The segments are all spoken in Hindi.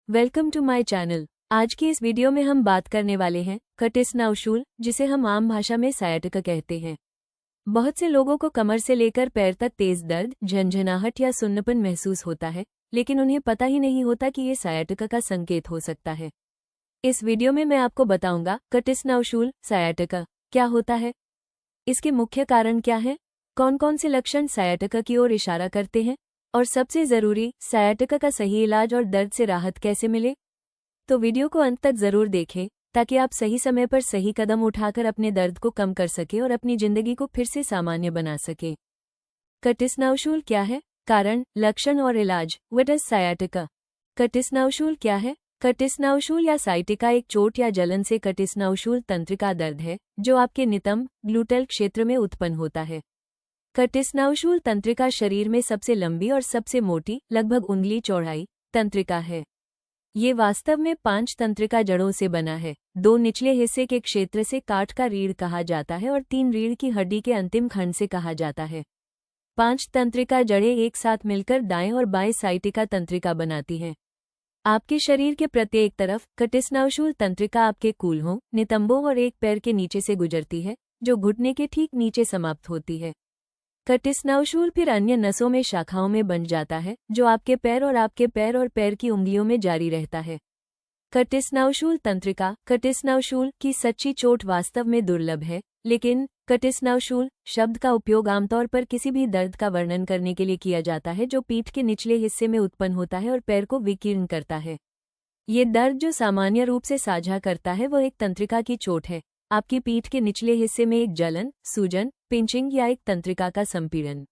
Welcome to my channel. आज की इस वीडियो में हम बात करने वाले हैं कटिस्नाउशूल, जिसे हम आम भाषा में सायाटिका कहते हैं। बहुत से लोगों को कमर से लेकर पैर तक तेज दर्द, झंझनाहट या सुन्नपन महसूस होता है, लेकिन उन्हें पता ही नहीं होता कि ये सायाटिका का संकेत हो सकता है। इस वीडियो में मैं आपको बताऊंगा कटिस्नाउशूल सायाटिका क्या होता है, इसके मुख्य कारण क्या हैं, कौन कौन से लक्षण सायाटिका की ओर इशारा करते हैं, और सबसे जरूरी, सायाटिका का सही इलाज और दर्द से राहत कैसे मिले। तो वीडियो को अंत तक जरूर देखें ताकि आप सही समय पर सही कदम उठाकर अपने दर्द को कम कर सकें और अपनी जिंदगी को फिर से सामान्य बना सकें। कटिस्नाउशूल क्या है? कारण, लक्षण और इलाज। What is सायाटिका? कटिस्नाउशूल क्या है? कटिस्नाउशूल या साइटिका एक चोट या जलन से कटिस्नाउशूल तंत्रिका दर्द है जो आपके नितंब ग्लूटल क्षेत्र में उत्पन्न होता है। कटिस्नाउशूल तंत्रिका शरीर में सबसे लंबी और सबसे मोटी, लगभग उंगली चौड़ाई, तंत्रिका है। ये वास्तव में 5 तंत्रिका जड़ों से बना है। 2 निचले हिस्से के क्षेत्र से काट का रीढ़ कहा जाता है और 3 रीढ़ की हड्डी के अंतिम खंड से कहा जाता है। 5 तंत्रिका जड़ें एक साथ मिलकर दाएं और बाएं साइटिका तंत्रिका बनाती हैं। आपके शरीर के प्रत्येक तरफ कटिस्नाउशूल तंत्रिका आपके कूल्हों, नितंबों और एक पैर के नीचे से गुजरती है, जो घुटने के ठीक नीचे समाप्त होती है। कटिस्नाउशूल फिर अन्य नसों में शाखाओं में बंट जाता है, जो आपके पैर और पैर की उंगलियों में जारी रहता है। कटिस्नाउशूल तंत्रिका, कटिस्नाउशूल की सच्ची चोट वास्तव में दुर्लभ है, लेकिन कटिस्नाउशूल शब्द का उपयोग आमतौर पर किसी भी दर्द का वर्णन करने के लिए किया जाता है जो पीठ के निचले हिस्से में उत्पन्न होता है और पैर को विकीर्ण करता है। ये दर्द जो सामान्य रूप से साझा करता है वह एक तंत्रिका की चोट है, आपकी पीठ के निचले हिस्से में एक जलन, सूजन, पिंचिंग या एक तंत्रिका का संपीड़न।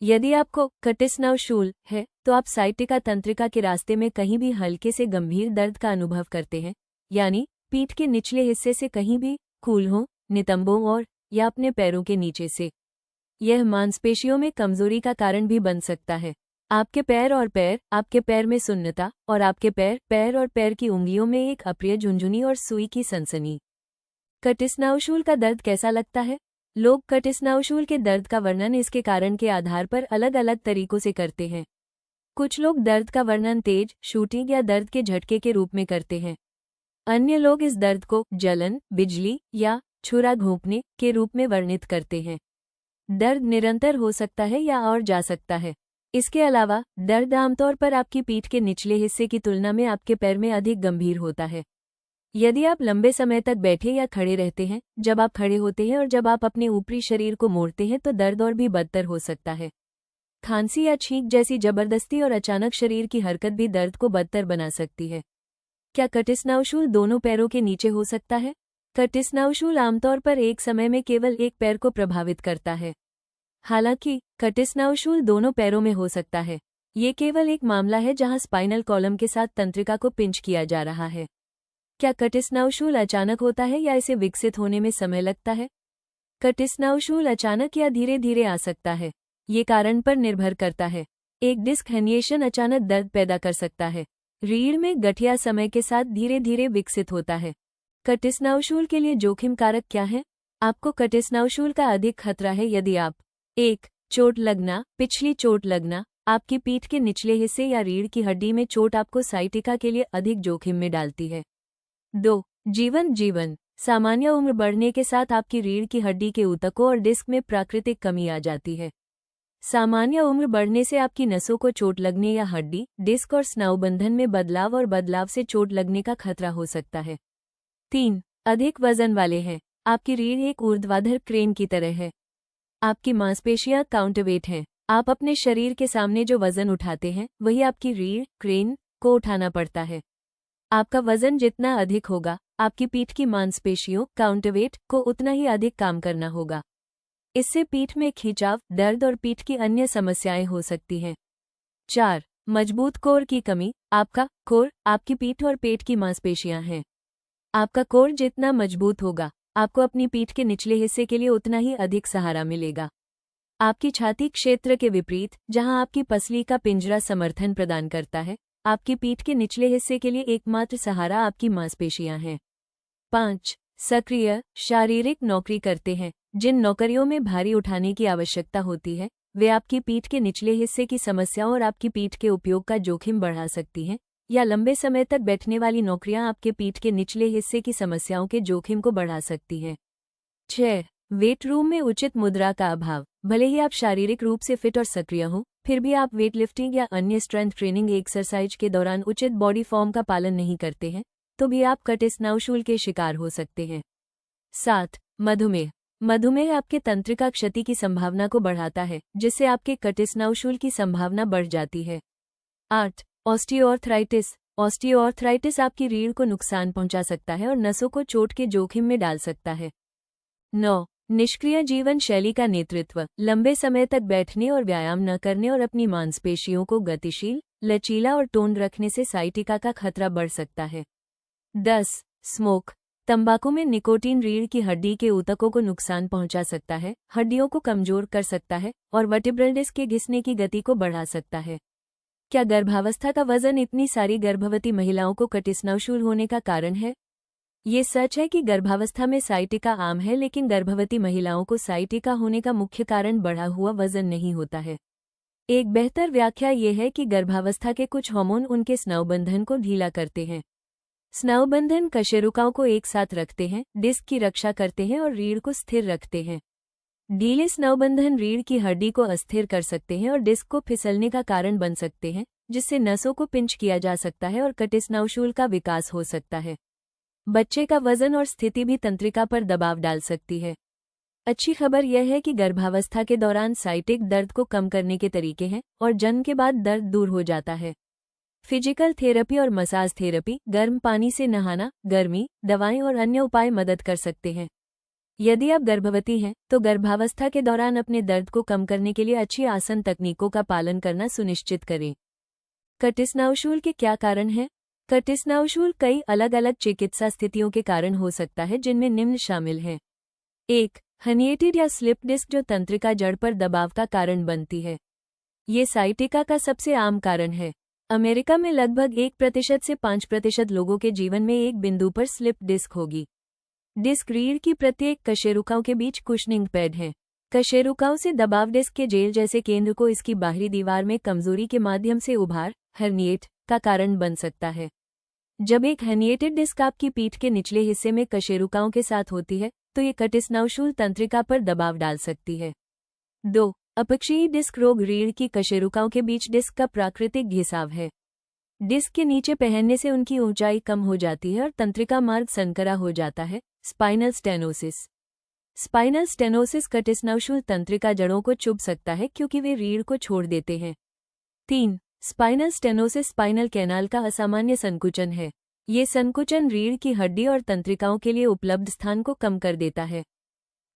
यदि आपको कटिस्नाउशूल है तो आप साइटिका तंत्रिका के रास्ते में कहीं भी हल्के से गंभीर दर्द का अनुभव करते हैं, यानी पीठ के निचले हिस्से से कहीं भी, कूल्हों, नितंबों और या अपने पैरों के नीचे से। यह मांसपेशियों में कमजोरी का कारण भी बन सकता है। आपके पैर में सुन्नता और आपके पैर और पैर की उंगलियों में एक अप्रिय झुंझुनी और सुई की सनसनी। कटिस्नाउशूल का दर्द कैसा लगता है? लोग कटिस्नाउशूल के दर्द का वर्णन इसके कारण के आधार पर अलग अलग तरीकों से करते हैं। कुछ लोग दर्द का वर्णन तेज, शूटिंग या दर्द के झटके के रूप में करते हैं। अन्य लोग इस दर्द को जलन, बिजली या छुरा घोंपने के रूप में वर्णित करते हैं। दर्द निरंतर हो सकता है या और जा सकता है। इसके अलावा दर्द आमतौर पर आपकी पीठ के निचले हिस्से की तुलना में आपके पैर में अधिक गंभीर होता है। यदि आप लंबे समय तक बैठे या खड़े रहते हैं, जब आप खड़े होते हैं और जब आप अपने ऊपरी शरीर को मोड़ते हैं तो दर्द और भी बदतर हो सकता है। खांसी या छींक जैसी जबरदस्ती और अचानक शरीर की हरकत भी दर्द को बदतर बना सकती है। क्या कटिस्नाउशूल दोनों पैरों के नीचे हो सकता है? कटिस्नाउशूल आमतौर पर एक समय में केवल एक पैर को प्रभावित करता है। हालांकि कटिस्नाउशूल दोनों पैरों में हो सकता है। ये केवल एक मामला है जहां स्पाइनल कॉलम के साथ तंत्रिका को पिंच किया जा रहा है। क्या कटिस्नाउशूल अचानक होता है या इसे विकसित होने में समय लगता है? कटिस्नाउशूल अचानक या धीरे धीरे आ सकता है। ये कारण पर निर्भर करता है। एक डिस्क हेनिएशन अचानक दर्द पैदा कर सकता है। रीढ़ में गठिया समय के साथ धीरे धीरे विकसित होता है। कटिस्नाउशूल के लिए जोखिम कारक क्या है? आपको कटिस्नाउशूल का अधिक खतरा है यदि आप 1. चोट लगना, पिछली चोट लगना, आपकी पीठ के निचले हिस्से या रीढ़ की हड्डी में चोट आपको साइटिका के लिए अधिक जोखिम में डालती है। 2. जीवन, सामान्य उम्र बढ़ने के साथ आपकी रीढ़ की हड्डी के ऊतकों और डिस्क में प्राकृतिक कमी आ जाती है। सामान्य उम्र बढ़ने से आपकी नसों को चोट लगने या हड्डी, डिस्क और स्नायुबंधन में बदलाव से चोट लगने का खतरा हो सकता है। 3. अधिक वजन वाले हैं, आपकी रीढ़ एक ऊर्ध्वाधर क्रेन की तरह है। आपकी मांसपेशियां काउंटरवेट हैं। आप अपने शरीर के सामने जो वजन उठाते हैं वही आपकी रीढ़ क्रेन को उठाना पड़ता है। आपका वजन जितना अधिक होगा, आपकी पीठ की मांसपेशियों काउंटरवेट को उतना ही अधिक काम करना होगा। इससे पीठ में खिंचाव, दर्द और पीठ की अन्य समस्याएं हो सकती हैं। 4. मजबूत कोर की कमी, आपका कोर आपकी पीठ और पेट की मांसपेशियां हैं। आपका कोर जितना मजबूत होगा, आपको अपनी पीठ के निचले हिस्से के लिए उतना ही अधिक सहारा मिलेगा। आपकी छाती क्षेत्र के विपरीत, जहां आपकी पसली का पिंजरा समर्थन प्रदान करता है, आपकी पीठ के निचले हिस्से के लिए एकमात्र सहारा आपकी मांसपेशियां हैं। 5. सक्रिय शारीरिक नौकरी करते हैं, जिन नौकरियों में भारी उठाने की आवश्यकता होती है, वे आपकी पीठ के निचले हिस्से की समस्याओं और आपकी पीठ के उपयोग का जोखिम बढ़ा सकती हैं, या लंबे समय तक बैठने वाली नौकरियां आपके पीठ के निचले हिस्से की समस्याओं के जोखिम को बढ़ा सकती हैं। 6. वेट रूम में उचित मुद्रा का अभाव। भले ही आप शारीरिक रूप से फिट और सक्रिय हों, फिर भी आप वेट लिफ्टिंग या अन्य स्ट्रेंथ ट्रेनिंग एक्सरसाइज के दौरान उचित बॉडी फॉर्म का पालन नहीं करते हैं, तो भी आप कटिस्नाउशूल के शिकार हो सकते हैं। 7. मधुमेह। मधुमेह आपके तंत्रिका क्षति की संभावना को बढ़ाता है, जिससे आपके कटिस्नाउशूल की संभावना बढ़ जाती है। 8. ऑस्टियोआर्थराइटिस। ऑस्टियोआर्थराइटिस आपकी रीढ़ को नुकसान पहुंचा सकता है और नसों को चोट के जोखिम में डाल सकता है। 9. निष्क्रिय जीवन शैली का नेतृत्व। लंबे समय तक बैठने और व्यायाम न करने और अपनी मांसपेशियों को गतिशील, लचीला और टोन रखने से साइटिका का खतरा बढ़ सकता है। 10. स्मोक। तंबाकू में निकोटीन रीढ़ की हड्डी के ऊतकों को नुकसान पहुंचा सकता है, हड्डियों को कमजोर कर सकता है और वर्टिब्रल डिस्क के घिसने की गति को बढ़ा सकता है। क्या गर्भावस्था का वजन इतनी सारी गर्भवती महिलाओं को कटिस्नाउशूल होने का कारण है? ये सच है कि गर्भावस्था में साइटिका आम है, लेकिन गर्भवती महिलाओं को साइटिका होने का मुख्य कारण बढ़ा हुआ वजन नहीं होता है। एक बेहतर व्याख्या ये है कि गर्भावस्था के कुछ हार्मोन उनके स्नायुबंधन को ढीला करते हैं। स्नायुबंधन कशेरुकाओं को एक साथ रखते हैं, डिस्क की रक्षा करते हैं और रीढ़ को स्थिर रखते हैं। ढीले स्नायुबंधन रीढ़ की हड्डी को अस्थिर कर सकते हैं और डिस्क को फिसलने का कारण बन सकते हैं, जिससे नसों को पिंच किया जा सकता है और कटिस्नाउशूल का विकास हो सकता है। बच्चे का वजन और स्थिति भी तंत्रिका पर दबाव डाल सकती है। अच्छी खबर यह है कि गर्भावस्था के दौरान साइटिक दर्द को कम करने के तरीके हैं और जन्म के बाद दर्द दूर हो जाता है। फिजिकल थेरेपी और मसाज थेरेपी, गर्म पानी से नहाना, गर्मी, दवाएं और अन्य उपाय मदद कर सकते हैं। यदि आप गर्भवती हैं, तो गर्भावस्था के दौरान अपने दर्द को कम करने के लिए अच्छी आसन तकनीकों का पालन करना सुनिश्चित करें। कटिस्नाउशूल के क्या कारण हैं? कटिस्नाउशूल कई अलग अलग चिकित्सा स्थितियों के कारण हो सकता है, जिनमें निम्न शामिल हैं। 1. हर्निएटेड या स्लिप डिस्क, जो तंत्रिका जड़ पर दबाव का कारण बनती है। ये साइटिका का सबसे आम कारण है। अमेरिका में लगभग 1% से 5% लोगों के जीवन में एक बिंदु पर स्लिप डिस्क होगी। डिस्क रीढ़ की प्रत्येक कशेरुकाओं के बीच कुशनिंग पैड है। कशेरुकाओं से दबाव डिस्क के जेल जैसे केंद्र को इसकी बाहरी दीवार में कमजोरी के माध्यम से उभार, हर्निएट, का कारण बन सकता है। जब एक हर्निएटेड डिस्क आपकी पीठ के निचले हिस्से में कशेरुकाओं के साथ होती है, तो ये कटिस्नाउशूल तंत्रिका पर दबाव डाल सकती है। 2. अपक्षयी डिस्क रोग। रीढ़ की कशेरुकाओं के बीच डिस्क का प्राकृतिक घिसाव है। डिस्क के नीचे पहनने से उनकी ऊंचाई कम हो जाती है और तंत्रिका मार्ग संकरा हो जाता है। Spinal stenosis. स्पाइनल स्टेनोसिस कटिस्नाउशूल तंत्रिका जड़ों को चुभ सकता है, क्योंकि वे रीढ़ को छोड़ देते हैं। 3. स्पाइनल स्टेनोसिस स्पाइनल कैनाल का असामान्य संकुचन है। ये संकुचन रीढ़ की हड्डी और तंत्रिकाओं के लिए उपलब्ध स्थान को कम कर देता है।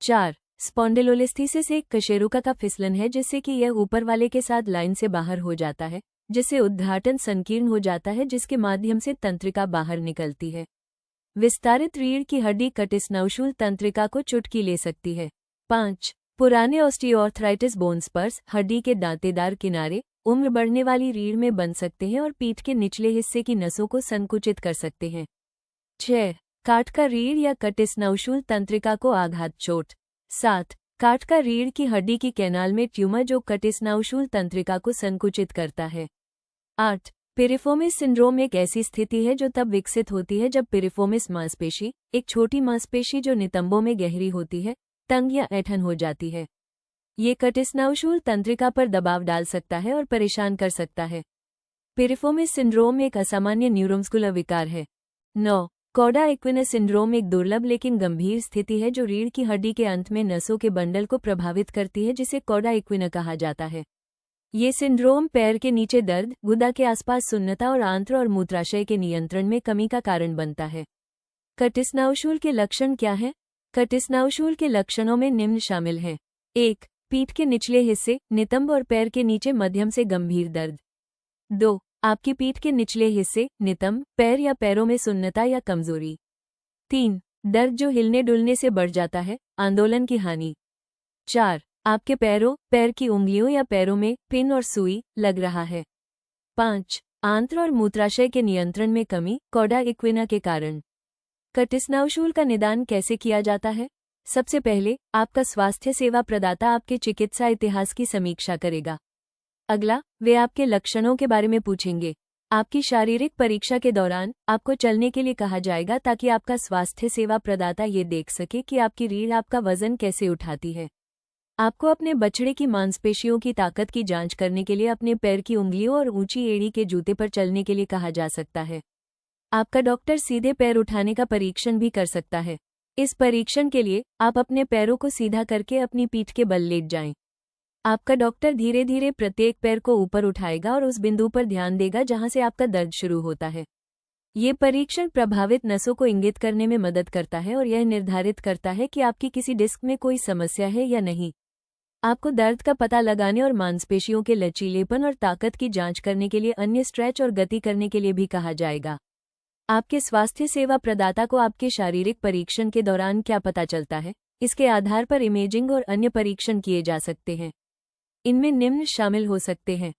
4. स्पॉन्डिलोलिस्थीसिस एक कशेरुका का फिसलन है, जिससे कि यह ऊपर वाले के साथ लाइन से बाहर हो जाता है, जिससे उद्घाटन संकीर्ण हो जाता है, जिसके माध्यम से तंत्रिका बाहर निकलती है। विस्तारित रीढ़ की हड्डी कटिस्नाउशूल तंत्रिका को चुटकी ले सकती है। 5. पुराने ऑस्टियोआर्थराइटिस बोन स्पर्स हड्डी के दांतेदार किनारे उम्र बढ़ने वाली रीढ़ में बन सकते हैं और पीठ के निचले हिस्से की नसों को संकुचित कर सकते हैं। 6. काट का रीढ़ या कटिस्नाउशूल तंत्रिका को आघात चोट। 7. काट का रीढ़ की हड्डी की कैनाल में ट्यूमर, जो कटिस्नाउशूल तंत्रिका को संकुचित करता है। 8. पिरिफोमिस सिंड्रोम एक ऐसी स्थिति है जो तब विकसित होती है जब पिरिफोमिस मांसपेशी, एक छोटी मांसपेशी जो नितंबों में गहरी होती है, तंग या ऐंठन हो जाती है। ये कटिस्नाउशूल तंत्रिका पर दबाव डाल सकता है और परेशान कर सकता है। पिरिफोमिस सिंड्रोम एक असामान्य न्यूरोमस्कुलर विकार है। 9. कॉडा इक्विनस सिंड्रोम एक दुर्लभ लेकिन गंभीर स्थिति है जो रीढ़ की हड्डी के अंत में नसों के बंडल को प्रभावित करती है, जिसे कॉडा इक्विना कहा जाता है। ये सिंड्रोम पैर के नीचे दर्द, गुदा के आसपास सुन्नता और आंत्र और मूत्राशय के नियंत्रण में कमी का कारण बनता है। कटिस्नाउशूल के लक्षण क्या हैं? कटिस्नाउशूल के लक्षणों में निम्न शामिल हैं। 1. पीठ के निचले हिस्से, नितंब और पैर के नीचे मध्यम से गंभीर दर्द। 2. आपकी पीठ के निचले हिस्से, नितंब, पैर या पैरों में सुन्नता या कमजोरी। 3. दर्द जो हिलने डुलने से बढ़ जाता है, आंदोलन की हानि। 4. आपके पैरों, पैर की उंगलियों या पैरों में पिन और सुई लग रहा है। 5. आंत्र और मूत्राशय के नियंत्रण में कमी, कॉडा इक्विना के कारण। कटिस्नाउशूल का निदान कैसे किया जाता है? सबसे पहले, आपका स्वास्थ्य सेवा प्रदाता आपके चिकित्सा इतिहास की समीक्षा करेगा। अगला, वे आपके लक्षणों के बारे में पूछेंगे। आपकी शारीरिक परीक्षा के दौरान आपको चलने के लिए कहा जाएगा ताकि आपका स्वास्थ्य सेवा प्रदाता ये देख सके कि आपकी रीढ़ आपका वजन कैसे उठाती है। आपको अपने बछड़े की मांसपेशियों की ताकत की जांच करने के लिए अपने पैर की उंगलियों और ऊंची एड़ी के जूते पर चलने के लिए कहा जा सकता है। आपका डॉक्टर सीधे पैर उठाने का परीक्षण भी कर सकता है। इस परीक्षण के लिए आप अपने पैरों को सीधा करके अपनी पीठ के बल लेट जाएं। आपका डॉक्टर धीरे धीरे प्रत्येक पैर को ऊपर उठाएगा और उस बिंदु पर ध्यान देगा जहां से आपका दर्द शुरू होता है। ये परीक्षण प्रभावित नसों को इंगित करने में मदद करता है और यह निर्धारित करता है कि आपकी किसी डिस्क में कोई समस्या है या नहीं। आपको दर्द का पता लगाने और मांसपेशियों के लचीलेपन और ताकत की जांच करने के लिए अन्य स्ट्रेच और गति करने के लिए भी कहा जाएगा। आपके स्वास्थ्य सेवा प्रदाता को आपके शारीरिक परीक्षण के दौरान क्या पता चलता है, इसके आधार पर इमेजिंग और अन्य परीक्षण किए जा सकते हैं। इनमें निम्न शामिल हो सकते हैं।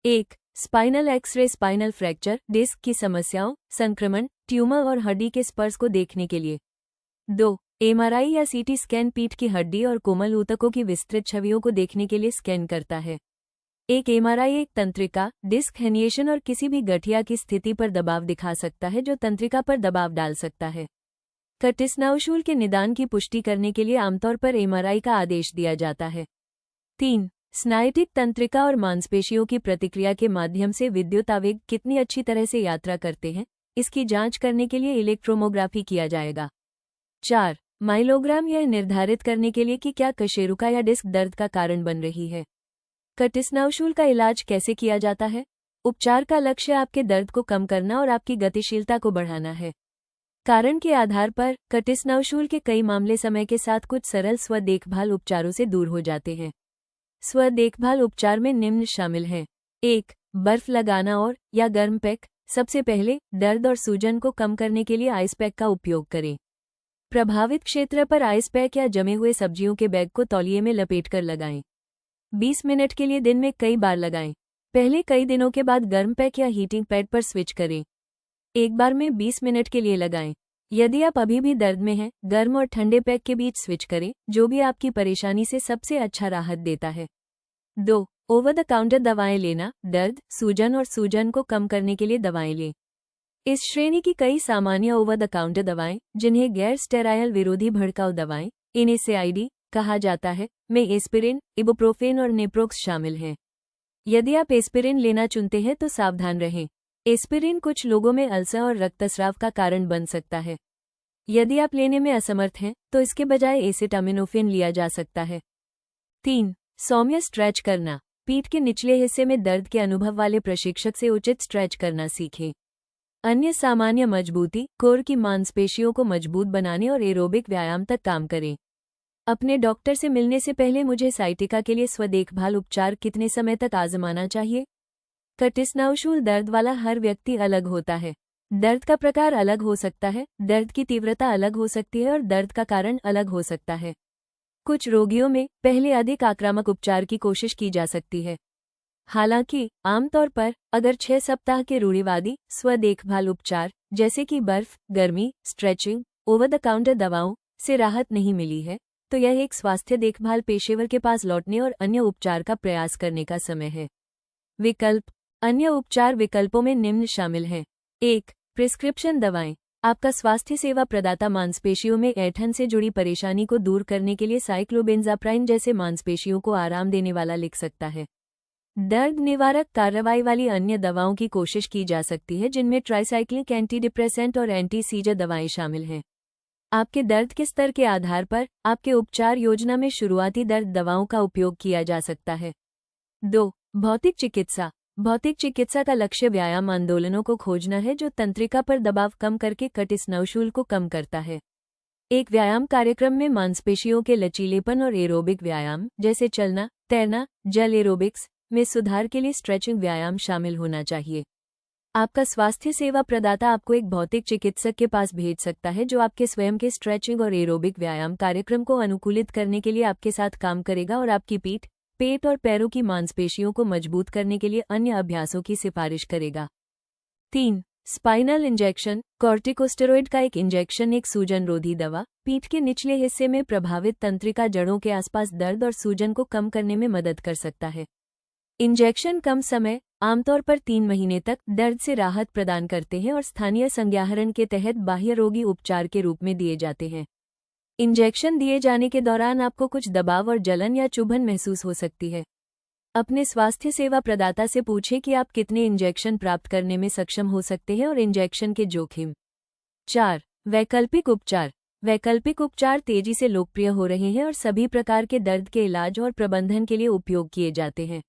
1. Spinal X-ray spinal fracture, disc की समस्याओं, संक्रमण, ट्यूमर और हड्डी के स्पर्श को देखने के लिए। 2. एमआरआई या सीटी स्कैन पीठ की हड्डी और कोमल ऊतकों की विस्तृत छवियों को देखने के लिए स्कैन करता है। एक एमआरआई एक तंत्रिका, डिस्क हेनिएशन और किसी भी गठिया की स्थिति पर दबाव दिखा सकता है जो तंत्रिका पर दबाव डाल सकता है। कटिस्नाउशूल के निदान की पुष्टि करने के लिए आमतौर पर एमआरआई का आदेश दिया जाता है। 3. स्नायुटिक तंत्रिका और मांसपेशियों की प्रतिक्रिया के माध्यम से विद्युत आवेग कितनी अच्छी तरह से यात्रा करते हैं, इसकी जांच करने के लिए इलेक्ट्रोमोग्राफी किया जाएगा। 4. माइलोग्राम यह निर्धारित करने के लिए कि क्या कशेरुका या डिस्क दर्द का कारण बन रही है। कटिस्नाउशूल का इलाज कैसे किया जाता है? उपचार का लक्ष्य आपके दर्द को कम करना और आपकी गतिशीलता को बढ़ाना है। कारण के आधार पर कटिस्नाउशूल के कई मामले समय के साथ कुछ सरल स्व देखभाल उपचारों से दूर हो जाते हैं। स्व देखभाल उपचार में निम्न शामिल हैं। 1. बर्फ लगाना और या गर्म पैक। सबसे पहले दर्द और सूजन को कम करने के लिए आइस पैक का उपयोग करें। प्रभावित क्षेत्र पर आइस पैक या जमे हुए सब्जियों के बैग को तौलिए में लपेटकर लगाएं। 20 मिनट के लिए दिन में कई बार लगाएं। पहले कई दिनों के बाद गर्म पैक या हीटिंग पैड पर स्विच करें। एक बार में 20 मिनट के लिए लगाएं। यदि आप अभी भी दर्द में हैं, गर्म और ठंडे पैक के बीच स्विच करें, जो भी आपकी परेशानी से सबसे अच्छा राहत देता है। 2. ओवर द काउंटर दवाएं लेना। दर्द, सूजन और सूजन को कम करने के लिए दवाएं लें। इस श्रेणी की कई सामान्य ओवर द काउंटर दवाएं, जिन्हें गैर स्टेराइल विरोधी भड़काऊ दवाएं NSAID कहा जाता है, में एस्पिरिन, इबुप्रोफेन और नेप्रोक्स शामिल हैं। यदि आप एस्पिरिन लेना चुनते हैं तो सावधान रहें। एस्पिरिन कुछ लोगों में अल्सर और रक्तस्राव का कारण बन सकता है। यदि आप लेने में असमर्थ हैं तो इसके बजाय एसिटामिनोफेन लिया जा सकता है। 3. सौम्य स्ट्रेच करना। पीठ के निचले हिस्से में दर्द के अनुभव वाले प्रशिक्षक से उचित स्ट्रेच करना सीखें। अन्य सामान्य मजबूती, कोर की मांसपेशियों को मजबूत बनाने और एरोबिक व्यायाम तक काम करें। अपने डॉक्टर से मिलने से पहले मुझे साइटिका के लिए स्वदेखभाल उपचार कितने समय तक आजमाना चाहिए? कटिस्नाउशूल दर्द वाला हर व्यक्ति अलग होता है। दर्द का प्रकार अलग हो सकता है, दर्द की तीव्रता अलग हो सकती है और दर्द का कारण अलग हो सकता है। कुछ रोगियों में पहले अधिक आक्रामक उपचार की कोशिश की जा सकती है। हालांकि आमतौर पर अगर 6 सप्ताह के रूढ़िवादी स्व देखभाल उपचार जैसे कि बर्फ, गर्मी, स्ट्रेचिंग, ओवर द काउंटर दवाओं से राहत नहीं मिली है, तो यह एक स्वास्थ्य देखभाल पेशेवर के पास लौटने और अन्य उपचार का प्रयास करने का समय है। विकल्प। अन्य उपचार विकल्पों में निम्न शामिल हैं। 1. प्रिस्क्रिप्शन दवाएं। आपका स्वास्थ्य सेवा प्रदाता मांसपेशियों में ऐंठन से जुड़ी परेशानी को दूर करने के लिए साइक्लोबेंजाप्राइन जैसे मांसपेशियों को आराम देने वाला लिख सकता है। दर्द निवारक कार्रवाई वाली अन्य दवाओं की कोशिश की जा सकती है, जिनमें ट्राइसाइक्लिक एंटीडिप्रेसेंट और एंटी सीजर दवाएं शामिल हैं। आपके दर्द के स्तर के आधार पर आपके उपचार योजना में शुरुआती दर्द दवाओं का उपयोग किया जा सकता है। 2. भौतिक चिकित्सा। भौतिक चिकित्सा का लक्ष्य व्यायाम आंदोलनों को खोजना है जो तंत्रिका पर दबाव कम करके कटिस्नाउशूल को कम करता है। एक व्यायाम कार्यक्रम में मांसपेशियों के लचीलेपन और एरोबिक व्यायाम जैसे चलना, तैरना, जल एरोबिक्स में सुधार के लिए स्ट्रेचिंग व्यायाम शामिल होना चाहिए। आपका स्वास्थ्य सेवा प्रदाता आपको एक भौतिक चिकित्सक के पास भेज सकता है जो आपके स्वयं के स्ट्रेचिंग और एरोबिक व्यायाम कार्यक्रम को अनुकूलित करने के लिए आपके साथ काम करेगा और आपकी पीठ, पेट और पैरों की मांसपेशियों को मजबूत करने के लिए अन्य अभ्यासों की सिफारिश करेगा। 3. Spinal injection. कॉर्टिकोस्टेरॉइड का एक इंजेक्शन एक सूजनरोधी दवा पीठ के निचले हिस्से में प्रभावित तंत्रिका जड़ों के आसपास दर्द और सूजन को कम करने में मदद कर सकता है। इंजेक्शन कम समय आमतौर पर 3 महीने तक दर्द से राहत प्रदान करते हैं और स्थानीय संज्ञाहरण के तहत बाह्य रोगी उपचार के रूप में दिए जाते हैं। इंजेक्शन दिए जाने के दौरान आपको कुछ दबाव और जलन या चुभन महसूस हो सकती है। अपने स्वास्थ्य सेवा प्रदाता से पूछें कि आप कितने इंजेक्शन प्राप्त करने में सक्षम हो सकते हैं और इंजेक्शन के जोखिम। 4. वैकल्पिक उपचार। वैकल्पिक उपचार तेजी से लोकप्रिय हो रहे हैं और सभी प्रकार के दर्द के इलाज और प्रबंधन के लिए उपयोग किए जाते हैं।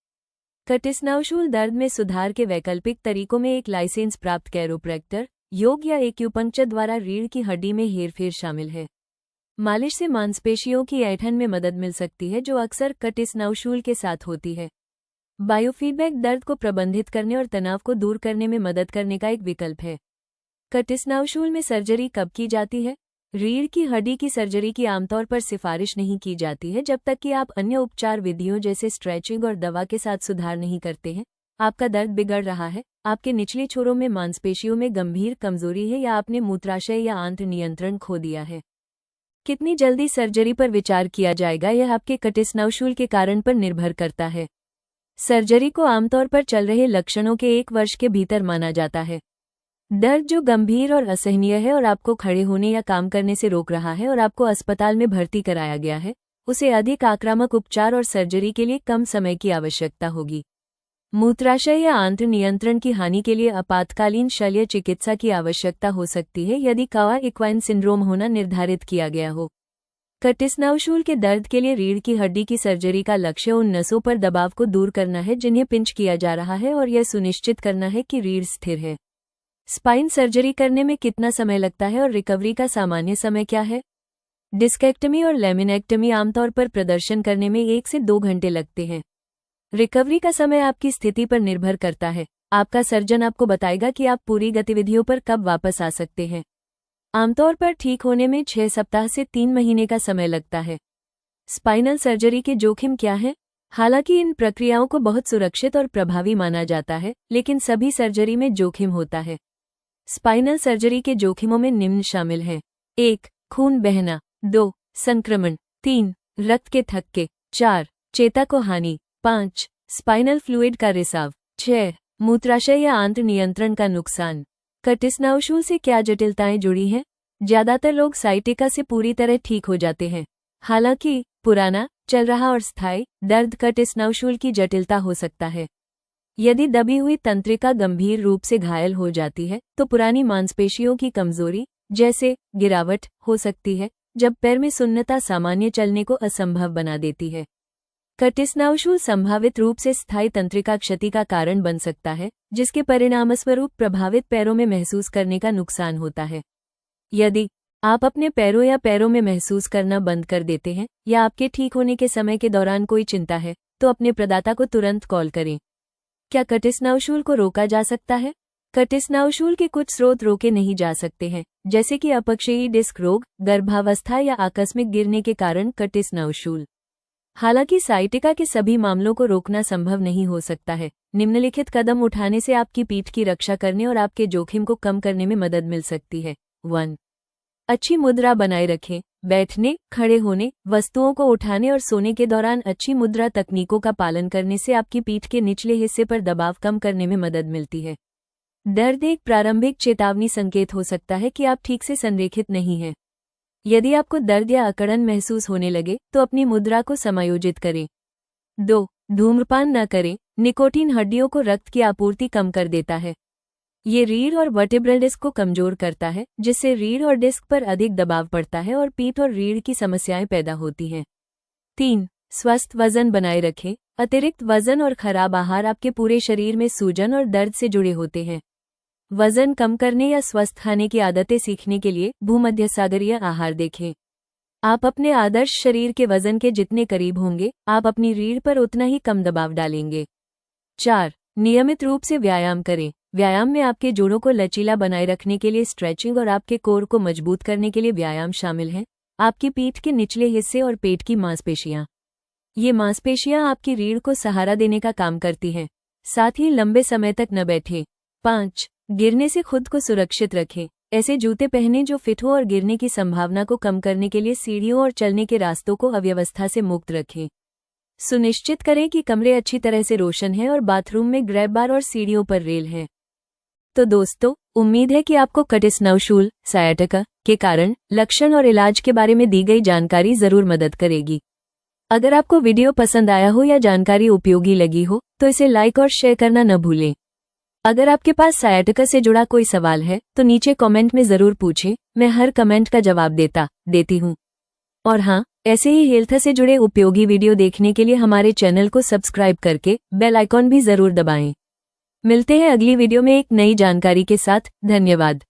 कटिस्नाउशूल दर्द में सुधार के वैकल्पिक तरीकों में एक लाइसेंस प्राप्त कैरोप्रैक्टर, योग या एक्यूपंक्चर द्वारा रीढ़ की हड्डी में हेरफेर शामिल है। मालिश से मांसपेशियों की ऐंठन में मदद मिल सकती है, जो अक्सर कटिस्नाउशूल के साथ होती है। बायोफीडबैक दर्द को प्रबंधित करने और तनाव को दूर करने में मदद करने का एक विकल्प है। कटिस्नाउशूल में सर्जरी कब की जाती है? रीढ़ की हड्डी की सर्जरी की आमतौर पर सिफारिश नहीं की जाती है जब तक कि आप अन्य उपचार विधियों जैसे स्ट्रेचिंग और दवा के साथ सुधार नहीं करते हैं। आपका दर्द बिगड़ रहा है, आपके निचले छोरों में मांसपेशियों में गंभीर कमजोरी है या आपने मूत्राशय या आंत्र नियंत्रण खो दिया है। कितनी जल्दी सर्जरी पर विचार किया जाएगा यह आपके कटिस्नाउशूल के कारण पर निर्भर करता है। सर्जरी को आमतौर पर चल रहे लक्षणों के 1 वर्ष के भीतर माना जाता है। दर्द जो गंभीर और असहनीय है और आपको खड़े होने या काम करने से रोक रहा है और आपको अस्पताल में भर्ती कराया गया है, उसे अधिक आक्रामक उपचार और सर्जरी के लिए कम समय की आवश्यकता होगी। मूत्राशय या आंत्र नियंत्रण की हानि के लिए आपातकालीन शल्य चिकित्सा की आवश्यकता हो सकती है यदि कवा इक्वाइन सिंड्रोम होना निर्धारित किया गया हो। कटिस्नाउशूल के दर्द के लिए रीढ़ की हड्डी की सर्जरी का लक्ष्य उन नसों पर दबाव को दूर करना है जिन्हें पिंच किया जा रहा है और यह सुनिश्चित करना है कि रीढ़ स्थिर है। स्पाइन सर्जरी करने में कितना समय लगता है और रिकवरी का सामान्य समय क्या है? डिस्केक्टमी और लेमिनेक्टमी आमतौर पर प्रदर्शन करने में 1 से 2 घंटे लगते हैं। रिकवरी का समय आपकी स्थिति पर निर्भर करता है। आपका सर्जन आपको बताएगा कि आप पूरी गतिविधियों पर कब वापस आ सकते हैं। आमतौर पर ठीक होने में 6 सप्ताह से 3 महीने का समय लगता है। स्पाइनल सर्जरी के जोखिम क्या हैं? हालांकि इन प्रक्रियाओं को बहुत सुरक्षित और प्रभावी माना जाता है, लेकिन सभी सर्जरी में जोखिम होता है। स्पाइनल सर्जरी के जोखिमों में निम्न शामिल हैं। 1. खून बहना। 2. संक्रमण। 3. रक्त के थक्के। 4. चेता को हानि। 5. स्पाइनल फ्लूइड का रिसाव। 6. मूत्राशय या आंत्र नियंत्रण का नुकसान। कटिस्नाउशूल से क्या जटिलताएं जुड़ी हैं? ज्यादातर लोग साइटिका से पूरी तरह ठीक हो जाते हैं। हालांकि पुराना, चल रहा और स्थायी दर्द कटिस्नाउशूल की जटिलता हो सकता है। यदि दबी हुई तंत्रिका गंभीर रूप से घायल हो जाती है तो पुरानी मांसपेशियों की कमजोरी, जैसे गिरावट, हो सकती है, जब पैर में सुन्नता सामान्य चलने को असंभव बना देती है। कटिस्नाउशूल संभावित रूप से स्थायी तंत्रिका क्षति का कारण बन सकता है, जिसके परिणामस्वरूप प्रभावित पैरों में महसूस करने का नुकसान होता है। यदि आप अपने पैरों या पैरों में महसूस करना बंद कर देते हैं या आपके ठीक होने के समय के दौरान कोई चिंता है, तो अपने प्रदाता को तुरंत कॉल करें। क्या कटिस्नाउशूल को रोका जा सकता है? कटिस्नाउशूल के कुछ स्रोत रोके नहीं जा सकते हैं, जैसे कि अपक्षयी डिस्क रोग, गर्भावस्था या आकस्मिक गिरने के कारण कटिस्नाउशूल। हालांकि साइटिका के सभी मामलों को रोकना संभव नहीं हो सकता है। निम्नलिखित कदम उठाने से आपकी पीठ की रक्षा करने और आपके जोखिम को कम करने में मदद मिल सकती है। 1. अच्छी मुद्रा बनाए रखें। बैठने, खड़े होने, वस्तुओं को उठाने और सोने के दौरान अच्छी मुद्रा तकनीकों का पालन करने से आपकी पीठ के निचले हिस्से पर दबाव कम करने में मदद मिलती है। दर्द एक प्रारंभिक चेतावनी संकेत हो सकता है कि आप ठीक से संरेखित नहीं हैं। यदि आपको दर्द या अकड़न महसूस होने लगे तो अपनी मुद्रा को समायोजित करें। 2. धूम्रपान न करें। निकोटीन हड्डियों को रक्त की आपूर्ति कम कर देता है। ये रीढ़ और वर्टेब्रल डिस्क को कमजोर करता है, जिससे रीढ़ और डिस्क पर अधिक दबाव पड़ता है और पीठ और रीढ़ की समस्याएं पैदा होती हैं। 3. स्वस्थ वजन बनाए रखें। अतिरिक्त वजन और खराब आहार आपके पूरे शरीर में सूजन और दर्द से जुड़े होते हैं। वजन कम करने या स्वस्थ खाने की आदतें सीखने के लिए भूमध्यसागरीय आहार देखें। आप अपने आदर्श शरीर के वजन के जितने करीब होंगे, आप अपनी रीढ़ पर उतना ही कम दबाव डालेंगे। 4. नियमित रूप से व्यायाम करें। व्यायाम में आपके जोड़ों को लचीला बनाए रखने के लिए स्ट्रेचिंग और आपके कोर को मजबूत करने के लिए व्यायाम शामिल हैं। आपकी पीठ के निचले हिस्से और पेट की मांसपेशियां, ये मांसपेशियां आपकी रीढ़ को सहारा देने का काम करती हैं। साथ ही लंबे समय तक न बैठें। 5. गिरने से खुद को सुरक्षित रखें। ऐसे जूते पहनें जो फिट हो और गिरने की संभावना को कम करने के लिए सीढ़ियों और चलने के रास्तों को अव्यवस्था से मुक्त रखें। सुनिश्चित करें कि कमरे अच्छी तरह से रोशन हैं और बाथरूम में ग्रैब बार और सीढ़ियों पर रेल है। तो दोस्तों, उम्मीद है कि आपको कटिस्नाउशूल सायाटिका के कारण, लक्षण और इलाज के बारे में दी गई जानकारी जरूर मदद करेगी। अगर आपको वीडियो पसंद आया हो या जानकारी उपयोगी लगी हो तो इसे लाइक और शेयर करना न भूलें। अगर आपके पास सायाटिका से जुड़ा कोई सवाल है तो नीचे कमेंट में जरूर पूछें, मैं हर कमेंट का जवाब देती हूँ। और हाँ, ऐसे ही हेल्थ से जुड़े उपयोगी वीडियो देखने के लिए हमारे चैनल को सब्सक्राइब करके बेल आइकॉन भी जरूर दबाएं। मिलते हैं अगली वीडियो में एक नई जानकारी के साथ। धन्यवाद।